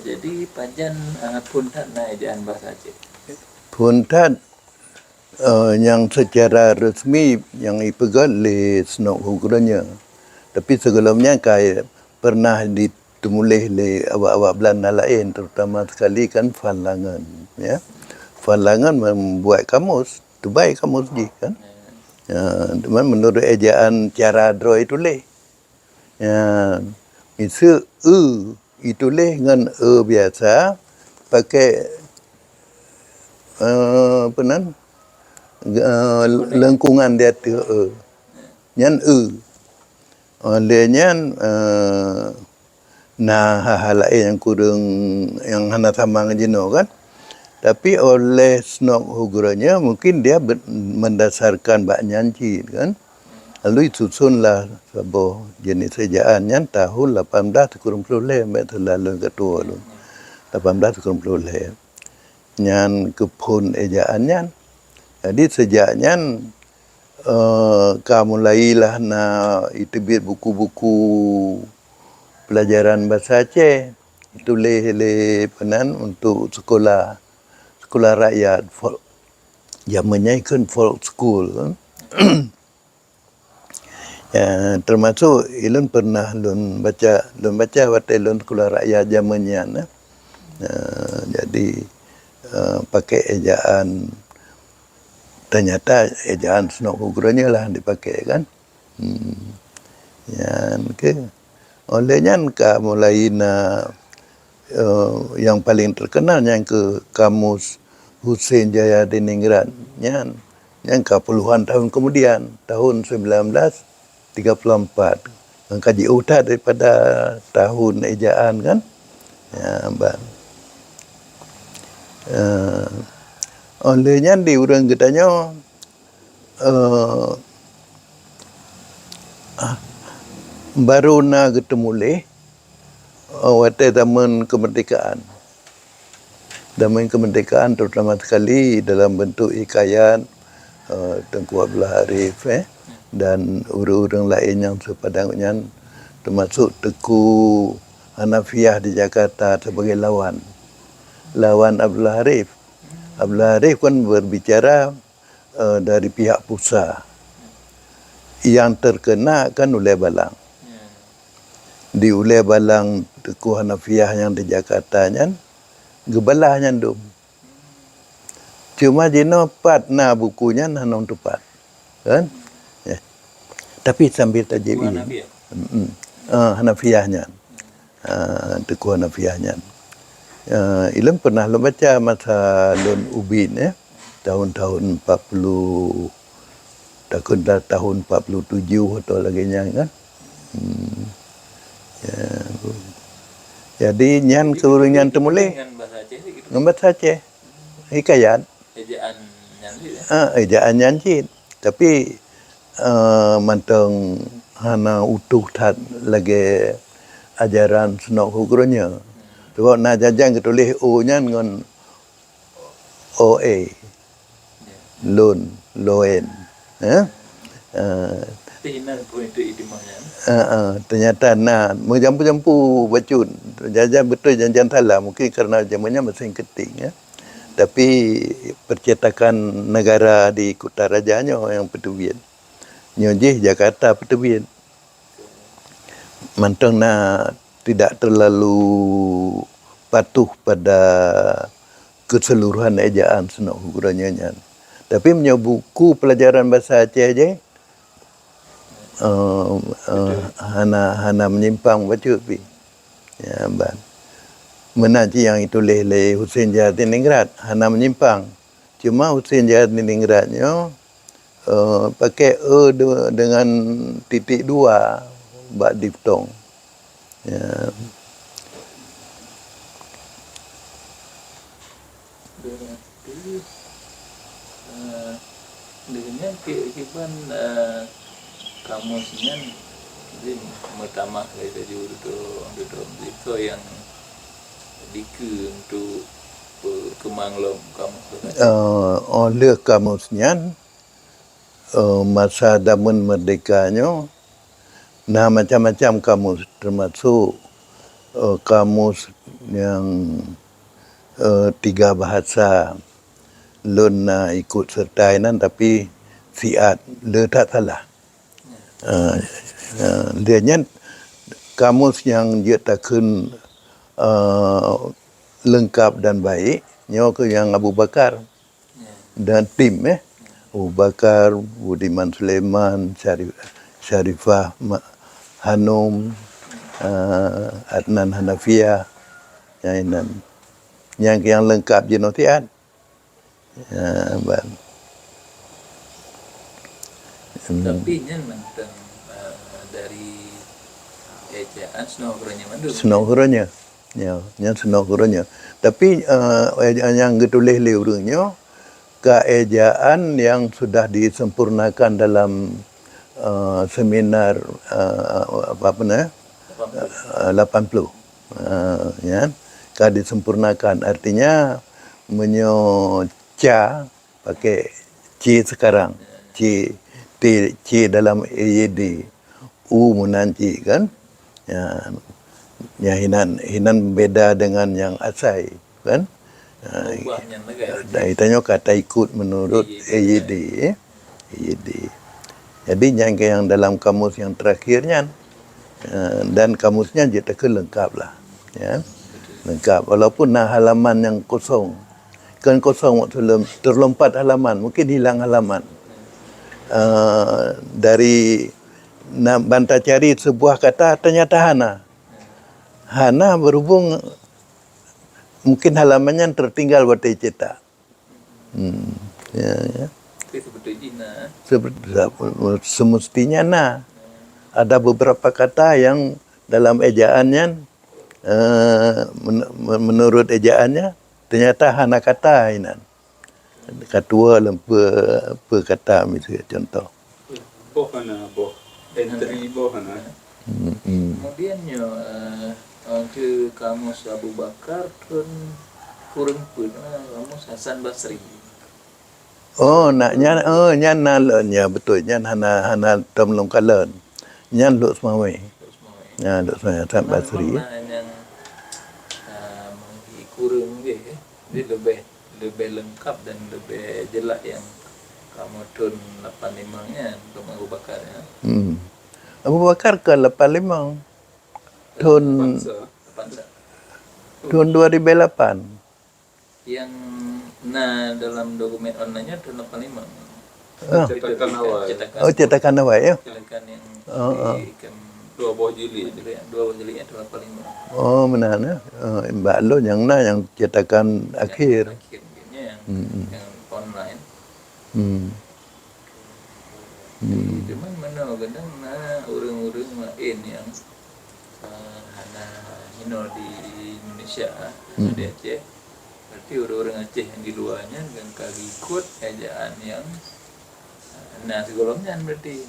Jadi panjang puntat na ejaan bahasa Aceh. Puntat yang secara resmi yang ipegang le senok hukurannya. Tapi sebelumnya kai pernah ditulis le awak-awak Belanda lain, terutama sekali kan Falangan, ya. Falangan membuat kamus, terbaik kamus je kan. Ya, menurut ejaan cara draw itu le. Ya, misal itu le dengan biasa pakai apa nan lengkungan dia tu nyan oleh nyan nah hal lain yang kurang yang hana sama ngejeno kan, tapi oleh senok huguranya mungkin dia mendasarkan bak nyanci kan, lalu disusunlah sebuah jenis ejaan nyan tahun 1890 lalu ketua lu 1890 nyan kepun ejaan nyan. Jadi sejaknya mulailah na itebit buku-buku pelajaran bahasa Aceh. Itu le penan untuk sekolah rakyat. Zamannya kan folk school kan. Ya, termasuk ilun pernah lun baca waktu ilun sekolah rakyat zamannya. Jadi pakai ejaan, ternyata ejaan senok hukurannya lah dipakai kan. Yan ke olehnya mulai na yang paling terkenal yang ke kamus Hussein Jaya Diningrat yang puluhan tahun kemudian tahun 1934 kaji utar daripada tahun ejaan kan. Ya, bang. Olehnya di urang katanya baru na ketemu le waktu zaman kemerdekaan. Zaman kemerdekaan terutama sekali dalam bentuk hikayat Tengku Abdullah Arif dan urang-urang lain yang sepadannya, termasuk Teku Hanafiah di Jakarta sebagai lawan Abdullah Arif. Abdullah Arif kan berbicara dari pihak pusat. Yang terkena kan Ulai Balang. Di Ulai Balang Teku Hanafiah yang di Jakarta nya gebalahnya dum. Cuma jino pat na bukunya hanong tepat. Kan? Ya. Tapi sambil tajib ini. Hanafiahnya. Teku Hanafiahnya. Ilmu pernah lo baca masa Lon Ubin tahun-tahun 40 tahun 47 atau lagi kan. Ya. Jadi nyan keurungan temulih dengan bahasa Aceh hikayat Ejaan nyanyi ejaan nyanyi, tapi manteng hana utuh tat lagi ajaran senok hukurnya. Sebab nak jajang ketulis O-nya dengan OA. Loen. Ternyata menjampu-jampu bacun. Jajang betul jangan salah. Mungkin kerana zamannya mesin ketik. Ya. Tapi percetakan negara di Kutarajanya yang Petubian. Nyojih Jakarta Petubian. Manteng tidak terlalu patuh pada keseluruhan ejaan senok hukurannya. Tapi punya buku pelajaran bahasa Aceh aja, hana menyimpang baca pi. Ya, ban. Menaji yang itu leh Hussein Jaya Diningrat, hana menyimpang. Cuma Hussein Jaya Diningratnya pakai dengan titik 2 bak diftong. Ya. Dengan kehidupan kamusnya ini pertama kita duduk itu yang diku untuk kemanglom kamus. Oleh kamusnya masa zaman merdekanya macam-macam kamus termasuk kamus yang tiga bahasa lun ikut sertai nan tapi siat le tak salah. Dia nya kamus yang dia takun lengkap dan baik nyo ke yang Abu Bakar dan tim Abu Bakar, Budiman Sulaiman, Syarifah Hanum, Adnan Hanafiah, yang lengkap je notian. Tapi nyan mentang dari ejaan senohornya mandu. Senohornya. Ya, yang senohornya. Tapi yang getulis liurnya keejaan yang sudah disempurnakan dalam seminar apa namanya 80 ya kan disempurnakan artinya menyoca pakai C sekarang C dalam EYD U menanci kan ya hinan beda dengan yang asai kan Itanya kata ikut menurut EYD EYD. Jadi yang dalam kamus yang terakhirnya dan kamusnya je tak lengkap lah ya. Lengkap walaupun halaman yang kosong. Kan kosong waktu terlompat halaman, mungkin hilang halaman. Dari nak bantah cari sebuah kata ternyata Hana berhubung mungkin halamannya tertinggal waktu cetak. Ya. Semestinya ada beberapa kata yang dalam ejaannya menurut ejaannya ternyata hana kata inan. Katua lempe kata misalnya contoh. Boh entry bohana. Kemudian ke kamus Abu Bakar pun kurang pun kamus Hasan Basri. Oh, nya nalen ya betul nya hana tomlong kalen. Nya luk semawe. Ya, luk semawe Hasan Basri. Yang kurang dia lebih lengkap dan lebih jelas yang kamu tun 85-nya untuk Abu Bakar ya. Abu Bakar ke 85 tahun 2008. Yang dalam dokumen online-nya tahun 85. Cetakan awal. Oh, cetakan awal ya. Cetakan yang di Dua buah jilid. dua jilidnya tahun 85. Oh, benar ya. Mbak Lo yang cetakan akhir. Akhirnya yang online. Cuman mana kadang orang-orang lain yang hana hino di Indonesia di Aceh, berarti orang-orang Aceh yang di luarnya dan kali ikut ejaan yang segolongnya berarti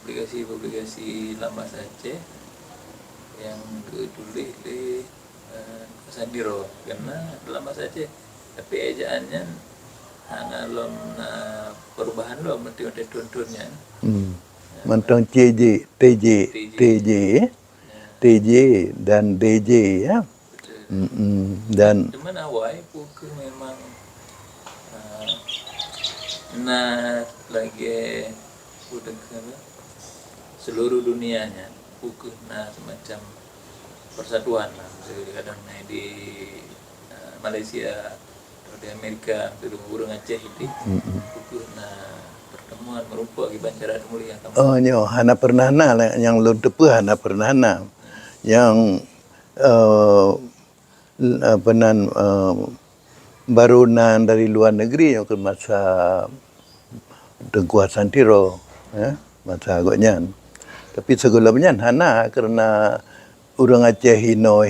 lagi publikasi lama Aceh yang ditulis di Sandiro karena lama Aceh tapi ejaannya hanya perubahan mesti ada tuntunnya. Mantong TJ dan DJ ya. Dan cuman awal buku memang lagi udah seluruh dunianya buku semacam persatuan lah kadang di Malaysia atau di Amerika di burung Aceh itu buku pertemuan merupakan bancara mulia kamu. Oh nyo hana pernah yang lu tepu hana pernah yang baru dari luar negeri yang ke masa Tengku Santiro ya masa agaknya. Tapi sebelumnya hana karena orang Aceh hino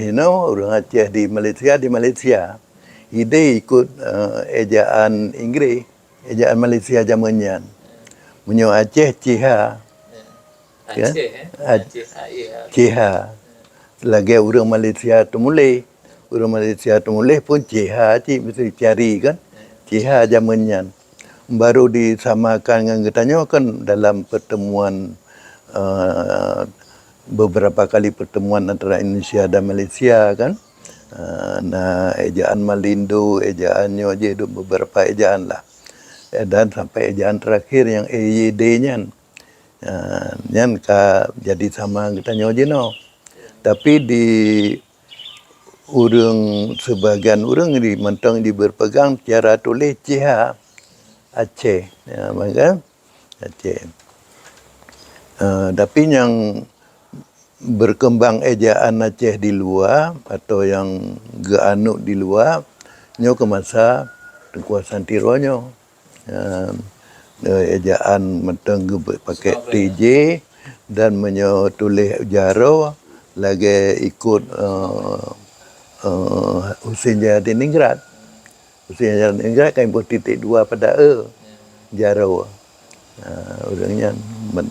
orang Aceh di Malaysia ide ikut ejaan Inggris ejaan Malaysia zamannya menyo Aceh Ciha Ciha lagi orang Malaysia temulih pun Ciha mesti cari kan Ciha zamannya baru disamakan dengan katanya kan dalam pertemuan beberapa kali pertemuan antara Indonesia dan Malaysia kan. Nah, ejaan Malindo, ejaan Nyoje, beberapa ejaan lah. Dan sampai ejaan terakhir yang EYD-nya. Nyan ka jadi sama kita Nyoje no. Tapi di sebagian orang di mentang di berpegang cara tulis CH Aceh. Ya, maka Aceh. Tapi yang berkembang ejaan Aceh di luar atau yang geanuk di luar nyo ke masa Tengku Santironyo. Ejaan mentang pakai TJ dan menyo tulis jaro lagi ikut Husin Jayadiningrat. Husin Jayadiningrat kan titik 2 pada jaro. Orangnya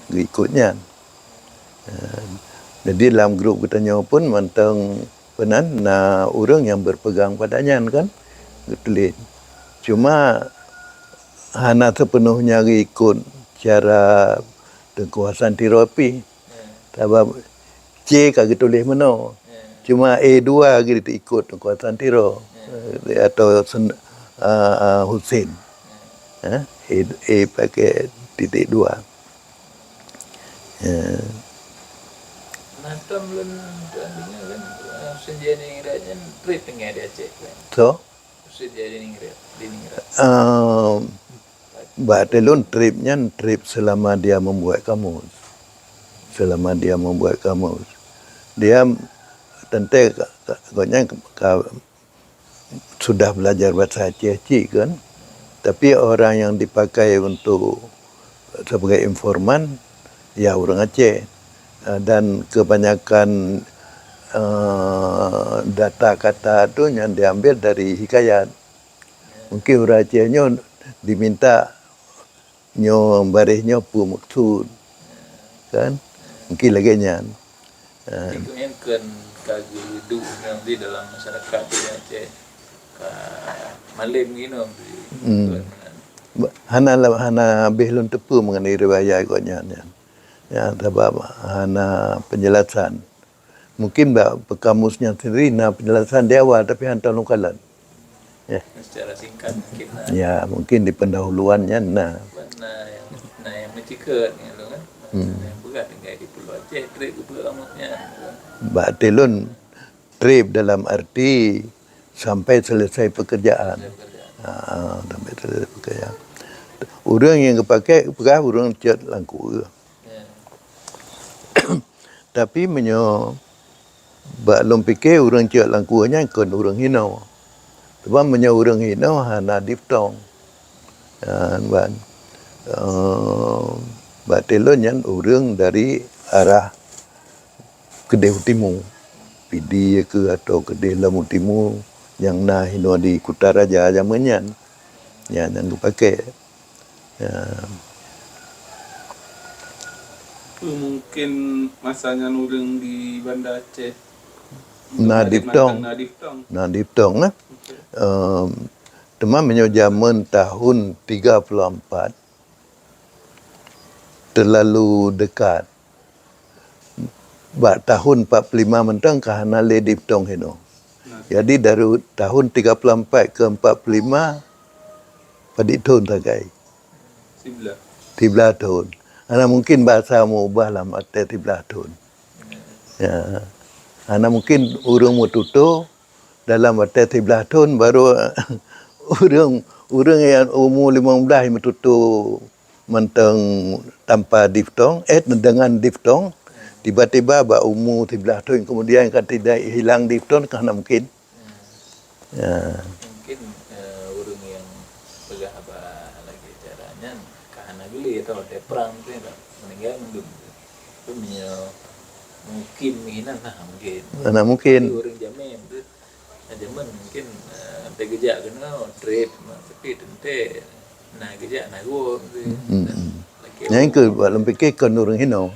ikutnya. Jadi dalam grup kita pun mentang penan orang yang berpegang padanya kan tulis. Cuma hana sepenuhnya ikut cara kekuasaan terapi. Sebab C kagak tulis meno. Cuma A2 gitu ikut kekuasaan tiro atau Husin. A pakai titik 2. Nantam lun tandingnya kan senjata ningratnya trip dengan dia Aceh kan. So, Senjata ningrat. Batelun trip selama dia membuat kamus. Dia tentu katanya sudah belajar bahasa Aceh kan. Tapi orang yang dipakai untuk sebagai informan ya orang Aceh. Dan kebanyakan data kata itu yang diambil dari hikayat. Mungkin orang Acehnya diminta nyo barisnya pu maksud kan mungkin lagi nyan Ikutnya kan kaki hidup yang di dalam masyarakat di Aceh malim gini hana belum tepu mengenai riwayat ikutnya ya sebab hana penjelasan mungkin pekamusnya sendiri penjelasan di awal tapi hantar nukalan ya secara singkat mungkin ya mungkin di pendahuluannya yang mencikat gitu kan yang berat dengan di Pulau Aceh trip itu amatnya Batelun trip dalam arti sampai selesai pekerjaan. Sampai selesai pekerjaan. Orang yang pakai orang cat langku. Tapi belum fikir orang cat langkunya kan orang hinau. Sebab orang hinau hana diftong. Batelun yang orang dari arah Kedai Timur. PD ke atau Kedai Lamu Timur yang hino di Kutaraja zamannya. Ya yang pakai. Mungkin masanya orang di Banda Aceh. Diftong. Teman zaman tahun 34 terlalu dekat. Tahun 45 mentang kahana le diftong hino. Jadi dari tahun 34 ke 45 pada tahun tagai. 13 tahun. Ana mungkin bahasa mau ubah lah mata 13 tahun. Ya. Ana mungkin urang mau tutu dalam mata 13 tahun baru urang yang umur 15 yang tutu mentang tanpa diftong dengan diftong tiba-tiba umur 13 tahun kemudian kan tidak hilang diftong karena mungkin mungkin orang yang pegang apa lagi caranya karena geli atau ada perang tu meninggal itu mungkin mungkin orang jamin tu zaman mungkin tergejak kena trade tapi tentu gejak gua yang ke dalam fikir kan orang hino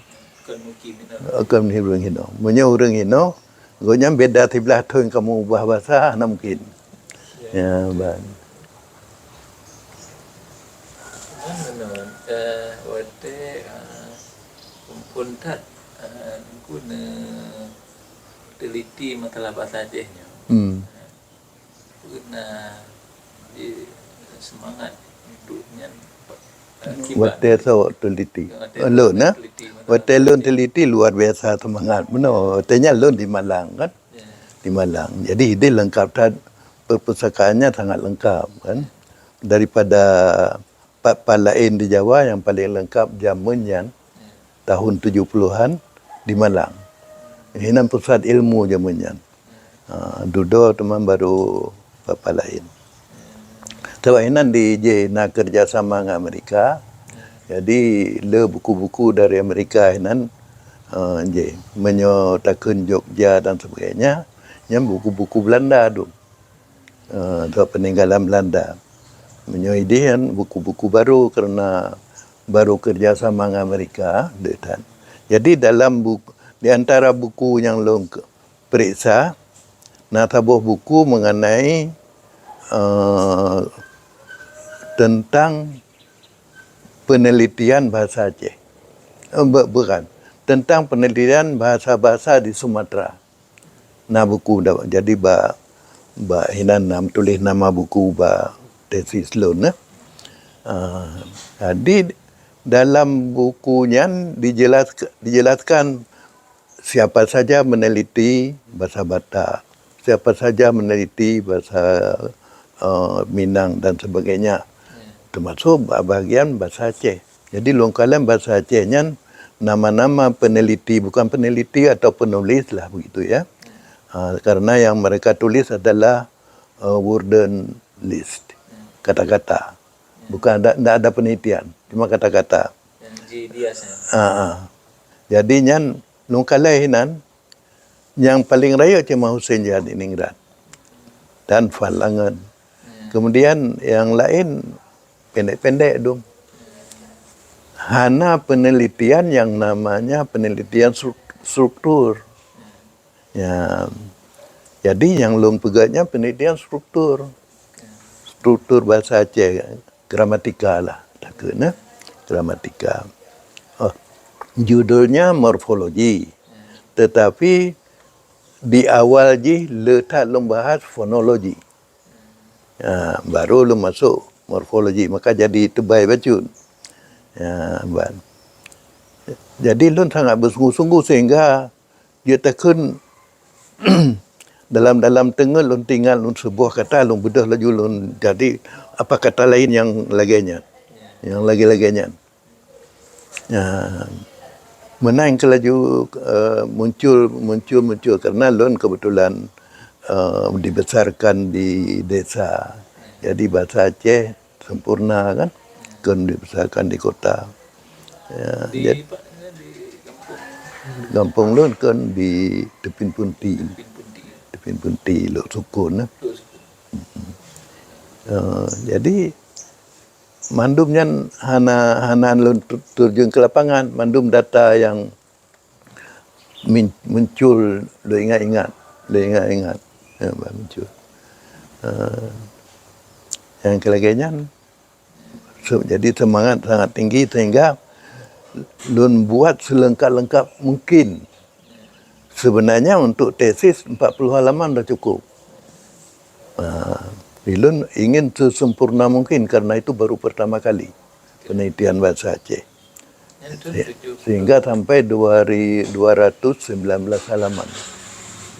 akan orang hino orang hino gonya beda 13 tahun kamu ubah bahasa mungkin ya ban wate pun tat buku ne teliti masalah bahasa Acehnya. Karena di semangat untuknya Wate so teliti. Lon na. Wate lon teliti luar biasa semangat. Benar. Watenya lon di Malang kan. Di Malang. Jadi dia lengkap perpustakaannya sangat lengkap kan. Daripada part lain di Jawa yang paling lengkap zamannya tahun 70-an di Malang. Ini pusat ilmu zamannya. Dudo teman baru part lain. Sebab ini dia nak kerjasama dengan Amerika. Jadi le buku-buku dari Amerika ini je menyatakan Jogja dan sebagainya. Yang buku-buku Belanda tu. Sebab peninggalan Belanda. Menyoidian buku-buku baru kerana baru kerjasama dengan Amerika. Jadi dalam buku, di antara buku yang long periksa, nak tabuh buku mengenai tentang penelitian bahasa Aceh. Bukan. Tentang penelitian bahasa-bahasa di Sumatera. Nah buku jadi hinan nam tulis nama buku tesis lon. Jadi dalam bukunya dijelaskan siapa saja meneliti bahasa Batak, siapa saja meneliti bahasa Minang dan sebagainya. Termasuk bahagian bahasa Aceh. Jadi longkalan bahasa Acehnya nama-nama peneliti, bukan peneliti atau penulis lah begitu ya. Karena yang mereka tulis adalah word list, kata-kata. Bukan ada penelitian, cuma kata-kata. Jadi yang longkalan yang paling raya cuma Hussein Jahadiningrat dan Falangan. Kemudian yang lain pendek-pendek dong. Hana penelitian yang namanya penelitian struktur. Ya. Jadi yang long pegatnya penelitian struktur. Struktur bahasa Aceh, gramatika lah. Takutnya gramatika. Judulnya morfologi. Tetapi di awal letak membahas fonologi. Baru lu masuk morfologi, maka jadi tebal bacun. Jadi lun sangat bersungguh-sungguh sehingga dia tekun dalam tengah lun tinggal lun sebuah kata lun bedah laju lun jadi apa kata lain yang laginya. Yang lagi-laginya. Menang kelaju muncul karena lun kebetulan dibesarkan di desa. Jadi bahasa Aceh sempurna kan. Kan dibesarkan di kota. Jadi kampung lun kan di Tepin Punti. Tepin Punti Lok Sukun. Jadi mandumnya hana lun terjun ke lapangan, mandum data yang muncul lo ingat-ingat. Muncul. Yang kelagian jadi semangat sangat tinggi sehingga lun buat selengkap-lengkap mungkin. Sebenarnya untuk tesis 40 halaman dah cukup. Lun ingin sesempurna mungkin karena itu baru pertama kali penelitian bahasa Aceh. Sehingga sampai 219 halaman.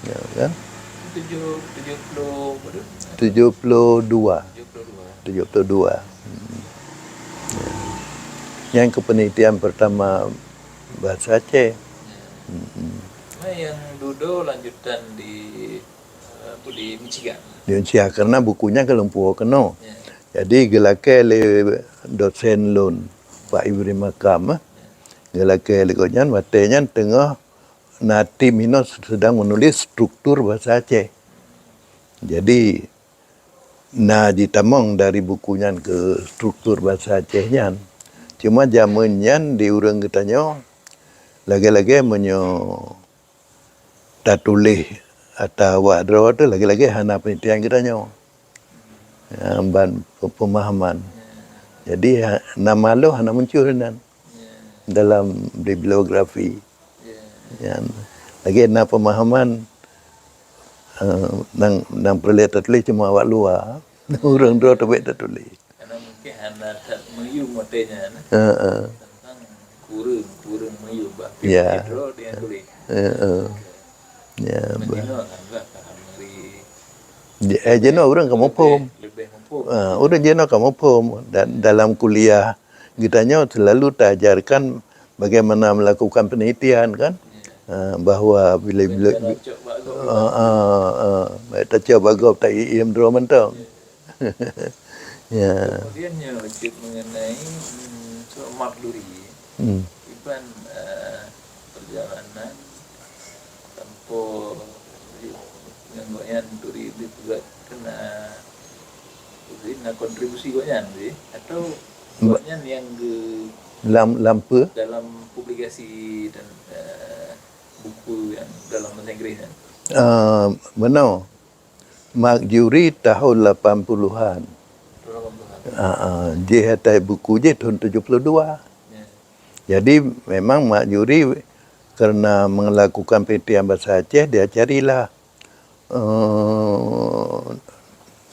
Ya, kan? 72. Yang kepenelitian pertama bahasa Aceh. Yang Dudo lanjutan di Michigan. Di Michigan karena bukunya ke Lumpur kena. Jadi gelake le dosen lun Pak Ibri Makam. Gelake le konyan matenya tengah nati minus sedang menulis struktur bahasa Aceh. Jadi ditamong dari bukunya ke struktur bahasa Acehnya. Cuma zamannya diurang katanya lagi-lagi tak tulis atau wadro tu lagi-lagi hana penelitian katanya. Ban pemahaman. Jadi nama lo hana muncul dalam bibliografi. Ya. Lagi na pemahaman nang perlu tertulis cuma awak luar. Orang dua tu tak tulis. Karena mungkin anak tak meyu motenya tentang kurung meyu bah. Ya. Pedro dia tulis. Ya. Mendino kan bah kami Jenuh orang kamu pom. lebih mumpuk. Orang jenuh kamu pom. Dan dalam kuliah kitanya selalu diajarkan bagaimana melakukan penelitian kan. Bahawa bila Cok bagus. tak coba bagop tak im dro mentong. Ya. Kemudian nyocok mengenai soal Mak Duri. Iban perjalanan tempo nggoyan Duri dibuat kena kontribusi goyan sih atau goyan yang Lampu dalam publikasi dan buku yang dalam bahasa Inggris kan. benar. Mak Juri tahun 80-an. Dia hatai buku je tahun 72. Jadi memang Mak Juri kerana melakukan penelitian bahasa Aceh, dia carilah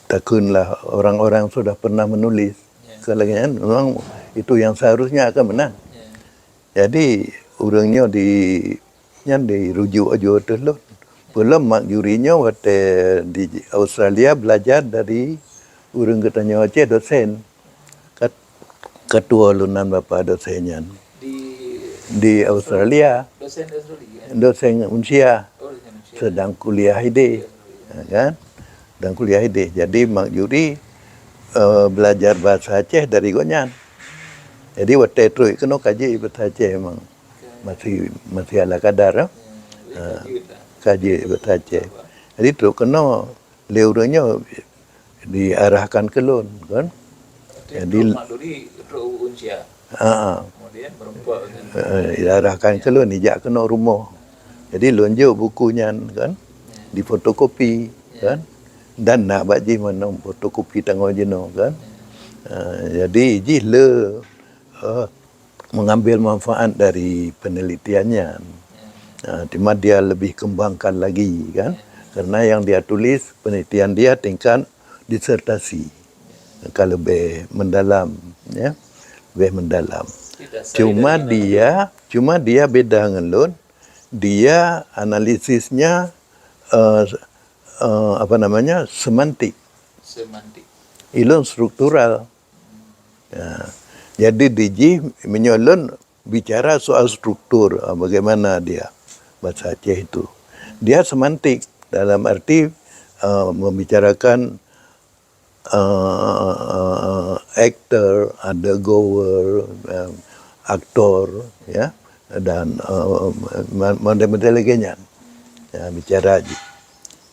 takunlah orang-orang sudah pernah menulis. Sekalian memang itu yang seharusnya akan menang. Jadi orangnya dirujuk aja terus. Belum Mak Jurinya waktu di Australia belajar dari orang katanya Aceh dosen. Ketua lunan bapa dosennya. Di Australia. Dosen Australia. Dosen Unsia. Oh, dosen Indonesia. Sedang kuliah ID. Kan? Sedang kuliah ID. Jadi Mak Juri belajar bahasa Aceh dari Gonyan. Jadi waktu itu kena kaji bahasa Aceh memang. Masih ala kadar. Kaji bahasa Aceh. Jadi tu kena leuranya diarahkan ke Lun kan. Jadi Mak Duri Unsia. Kemudian berempat Diarahkan ke Lun dijak kena rumah. Jadi lonjuk bukunya kan. Difotokopi kan. Dan nak baji mana fotokopi tanggung jenuh kan. Jadi jile mengambil manfaat dari penelitiannya. Cuma dia lebih kembangkan lagi kan. Karena yang dia tulis penelitian dia tingkat disertasi. Kalau lebih mendalam ya. Lebih mendalam. Cuma dia beda dengan Lun. Dia analisisnya semantik. Ilun struktural. Ya. Jadi Diji menyolon bicara soal struktur, bagaimana dia bahasa Aceh itu. Dia semantik dalam arti membicarakan aktor, ada goer, aktor, ya, dan model-model lainnya. Ya, bicara aja.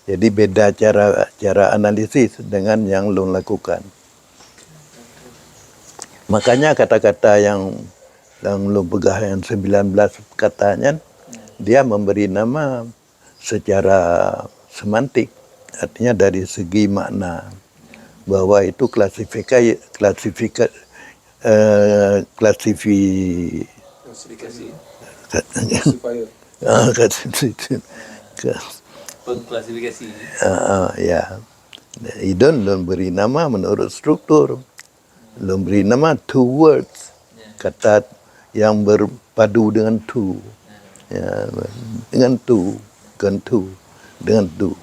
Jadi beda cara analisis dengan yang Lun lakukan. Makanya kata-kata yang Lun pegah yang 19 katanya, dia memberi nama secara semantik, artinya dari segi makna, bahwa itu klasifikasi pengklasifikasi. Ya, Idon Lun beri nama menurut struktur. Lun beri nama two words, kata yang berpadu dengan two, ya, dengan two, dengan two.